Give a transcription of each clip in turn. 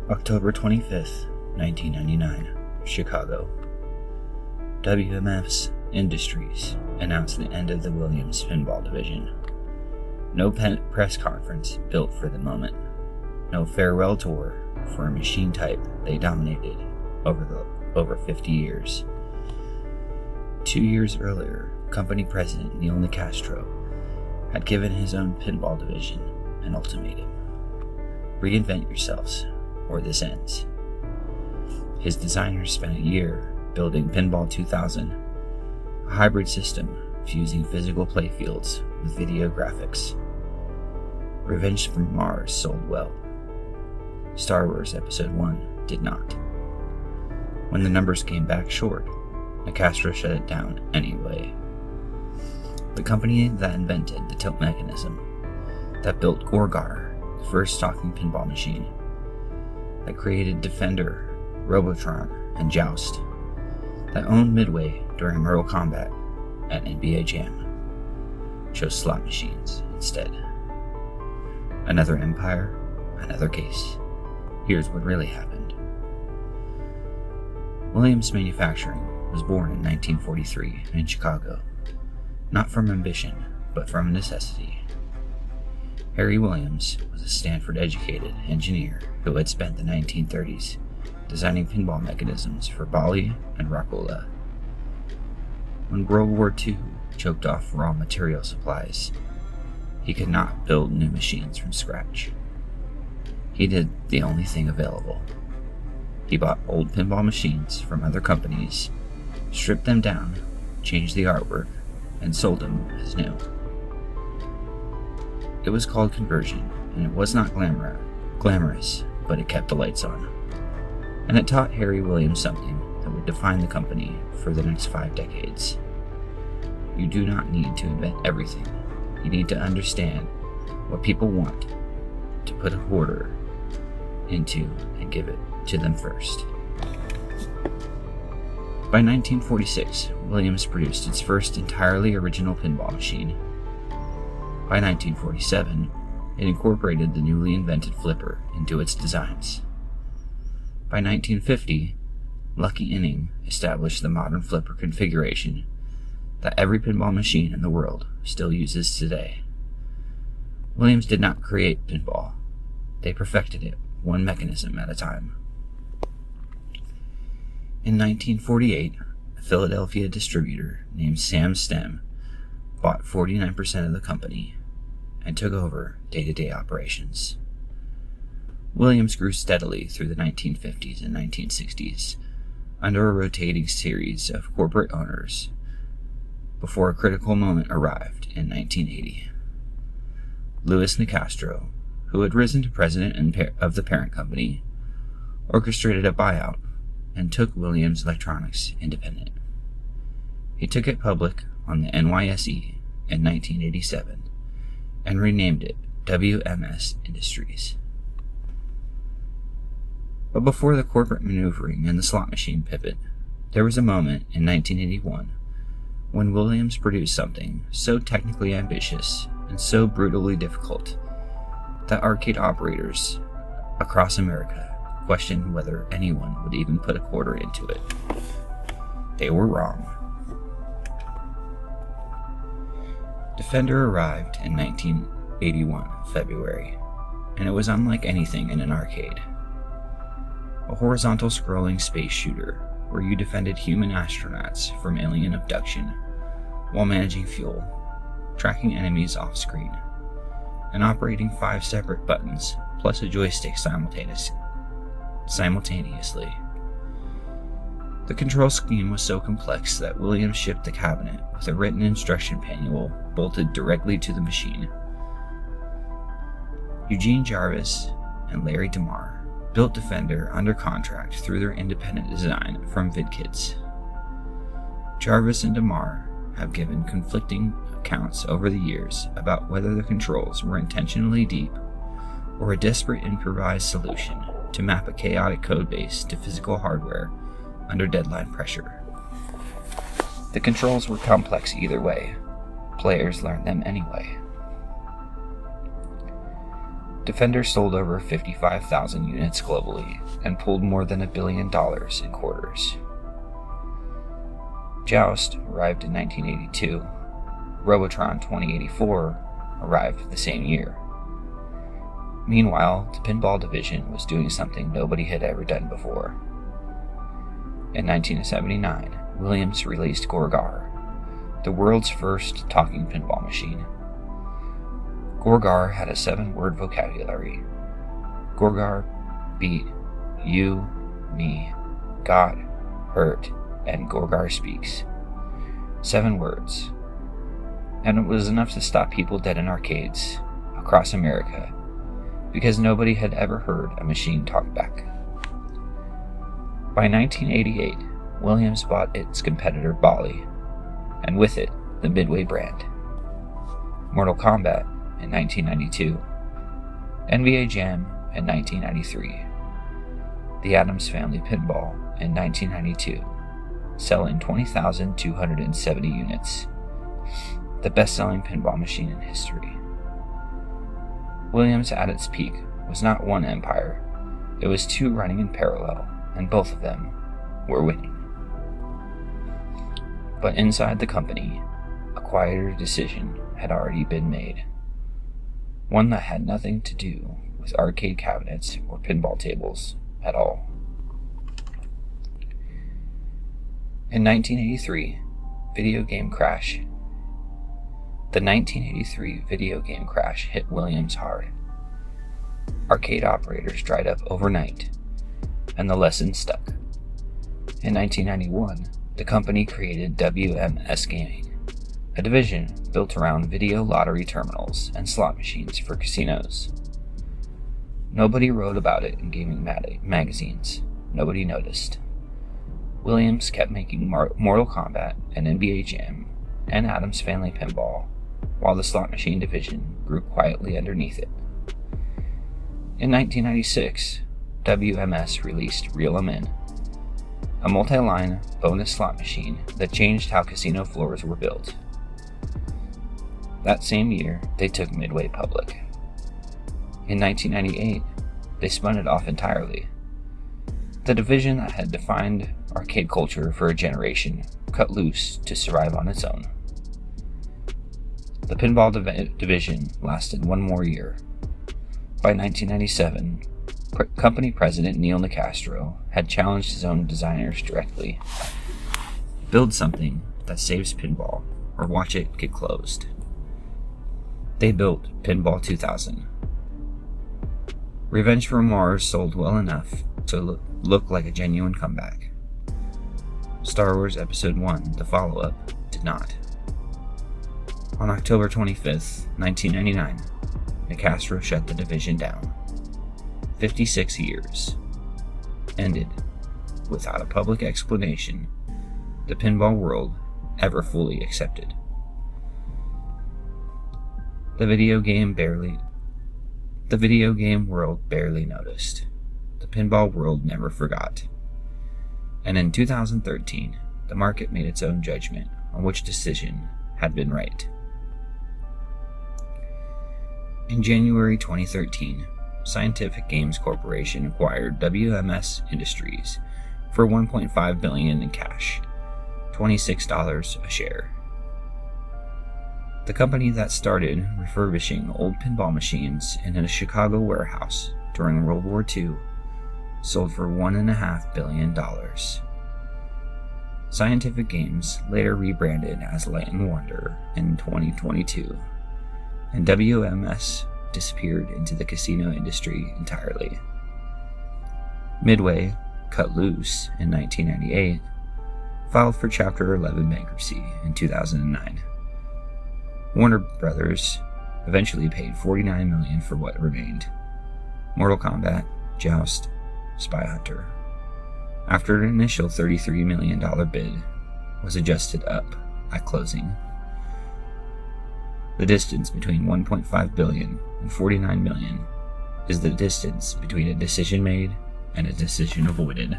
October 25th, 1999, Chicago. WMS Industries announced the end of the Williams Pinball division. No press conference built for the moment. No farewell tour for a machine type they dominated over 50 years. 2 years earlier, company president Neil Nicastro had given his own pinball division an ultimatum. Reinvent yourselves, or this ends. His designers spent a year building Pinball 2000, a hybrid system fusing physical playfields with video graphics. Revenge from Mars sold well. Star Wars Episode 1 did not. When the numbers came back short, Nicastro shut it down anyway. The company that invented the tilt mechanism, that built Gorgar, the first talking pinball machine, that created Defender, Robotron, and Joust, that owned Midway during Mortal Kombat and NBA Jam, chose slot machines instead. Another empire, another case. Here's what really happened. Williams Manufacturing was born in 1943 in Chicago, not from ambition, but from necessity. Harry Williams was a Stanford-educated engineer who had spent the 1930s designing pinball mechanisms for Bally and Rockola. When World War II choked off raw material supplies, he could not build new machines from scratch. He did the only thing available. He bought old pinball machines from other companies, stripped them down, changed the artwork, and sold them as new. It was called conversion, and it was not glamorous, but it kept the lights on. And it taught Harry Williams something that would define the company for the next 5 decades. You do not need to invent everything. You need to understand what people want, to put a order into and give it to them first. By 1946, Williams produced its first entirely original pinball machine. By 1947, it incorporated the newly invented flipper into its designs. By 1950, Lucky Inning established the modern flipper configuration that every pinball machine in the world still uses today. Williams did not create pinball. They perfected it, one mechanism at a time. In 1948, a Philadelphia distributor named Sam Stem bought 49% of the company and took over day-to-day operations. Williams grew steadily through the 1950s and 1960s under a rotating series of corporate owners before a critical moment arrived in 1980. Louis Nicastro, who had risen to president of the parent company, orchestrated a buyout and took Williams Electronics independent. He took it public on the NYSE in 1987 and renamed it WMS Industries. But before the corporate maneuvering and the slot machine pivot, there was a moment in 1981 when Williams produced something so technically ambitious and so brutally difficult that arcade operators across America questioned whether anyone would even put a quarter into it. They were wrong. Defender arrived in 1981 February, and it was unlike anything in an arcade. A horizontal scrolling space shooter where you defended human astronauts from alien abduction while managing fuel, tracking enemies off-screen, and operating 5 separate buttons plus a joystick simultaneously. The control scheme was so complex that Williams shipped the cabinet with a written instruction manual bolted directly to the machine. Eugene Jarvis and Larry DeMar built Defender under contract through their independent design from VidKits. Jarvis and DeMar have given conflicting accounts over the years about whether the controls were intentionally deep or a desperate improvised solution to map a chaotic codebase to physical hardware under deadline pressure. The controls were complex either way. Players learned them anyway. Defender sold over 55,000 units globally and pulled more than $1 billion in quarters. Joust arrived in 1982. Robotron 2084 arrived the same year. Meanwhile, the pinball division was doing something nobody had ever done before. In 1979, Williams released Gorgar, the world's first talking pinball machine. Gorgar had a 7-word vocabulary. Gorgar beat, you, me, got, hurt, and Gorgar speaks. 7 words. And it was enough to stop people dead in arcades across America, because nobody had ever heard a machine talk back. By 1988, Williams bought its competitor Bally, and with it, the Midway brand. Mortal Kombat in 1992, NBA Jam in 1993, the Addams Family Pinball in 1992, selling 20,270 units, the best-selling pinball machine in history. Williams at its peak was not one empire, it was 2 running in parallel, and both of them were winning. But inside the company, a quieter decision had already been made. One that had nothing to do with arcade cabinets or pinball tables at all. In 1983, video game crash. The 1983 video game crash hit Williams hard. Arcade operators dried up overnight, and the lesson stuck. In 1991, the company created WMS Gaming, a division built around video lottery terminals and slot machines for casinos. Nobody wrote about it in gaming magazines. Nobody noticed. Williams kept making Mortal Kombat and NBA Jam and Addams Family Pinball, while the slot machine division grew quietly underneath it. In 1996, WMS released Reel 'em In, a multi-line bonus slot machine that changed how casino floors were built. That same year, they took Midway public. In 1998, they spun it off entirely. The division that had defined arcade culture for a generation cut loose to survive on its own. The pinball division lasted 1 more year. By 1997, company president Neil Nicastro had challenged his own designers directly. Build something that saves pinball, or watch it get closed. They built Pinball 2000. Revenge from Mars sold well enough to look like a genuine comeback. Star Wars Episode 1, the follow-up, did not. On October 25th, 1999, Nicastro shut the division down. 56 years. Ended without a public explanation the pinball world ever fully accepted. The video game world barely noticed. The pinball world never forgot. And in 2013, the market made its own judgment on which decision had been right. In January 2013, Scientific Games Corporation acquired WMS Industries for $1.5 billion in cash, $26 a share. The company that started refurbishing old pinball machines in a Chicago warehouse during World War II sold for $1.5 billion. Scientific Games later rebranded as Light & Wonder in 2022, and WMS disappeared into the casino industry entirely. Midway, cut loose in 1998, filed for Chapter 11 bankruptcy in 2009. Warner Brothers eventually paid $49 million for what remained. Mortal Kombat, Joust, Spy Hunter. After an initial $33 million bid was adjusted up at closing. The distance between $1.5 billion and $49 million is the distance between a decision made and a decision avoided.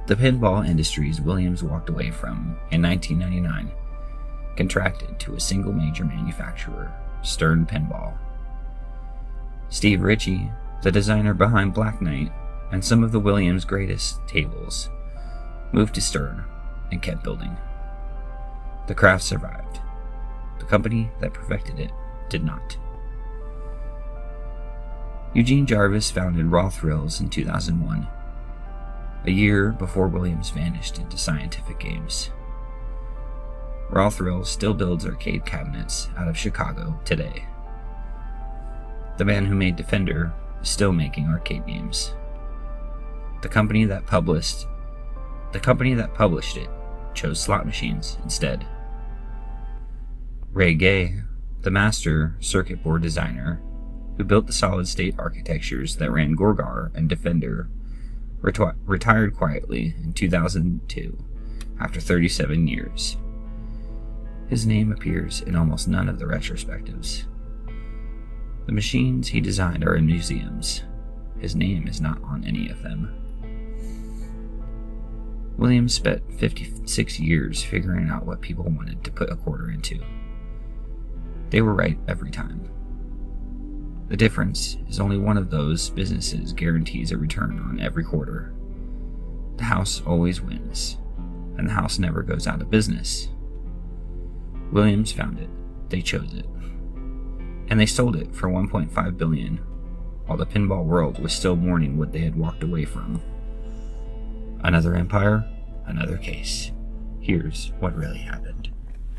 The pinball industries Williams walked away from in 1999 contracted to a single major manufacturer Stern Pinball. Steve Ritchie, the designer behind Black Knight and some of the Williams' greatest tables, moved to Stern and kept building. The craft survived. The company that perfected it did not. Eugene Jarvis founded Raw Thrills in 2001, a year before Williams vanished into scientific games. Raw Thrills still builds arcade cabinets out of Chicago today. The man who made Defender is still making arcade games. The company that published it chose slot machines instead. Ray Gay, the master circuit board designer who built the solid-state architectures that ran Gorgar and Defender, retired quietly in 2002 after 37 years. His name appears in almost none of the retrospectives. The machines he designed are in museums. His name is not on any of them. Williams spent 56 years figuring out what people wanted to put a quarter into. They were right every time. The difference is only one of those businesses guarantees a return on every quarter. The house always wins, and the house never goes out of business. Williams found it, they chose it, and they sold it for $1.5 billion, while the pinball world was still mourning what they had walked away from. Another empire, another case. Here's what really happened.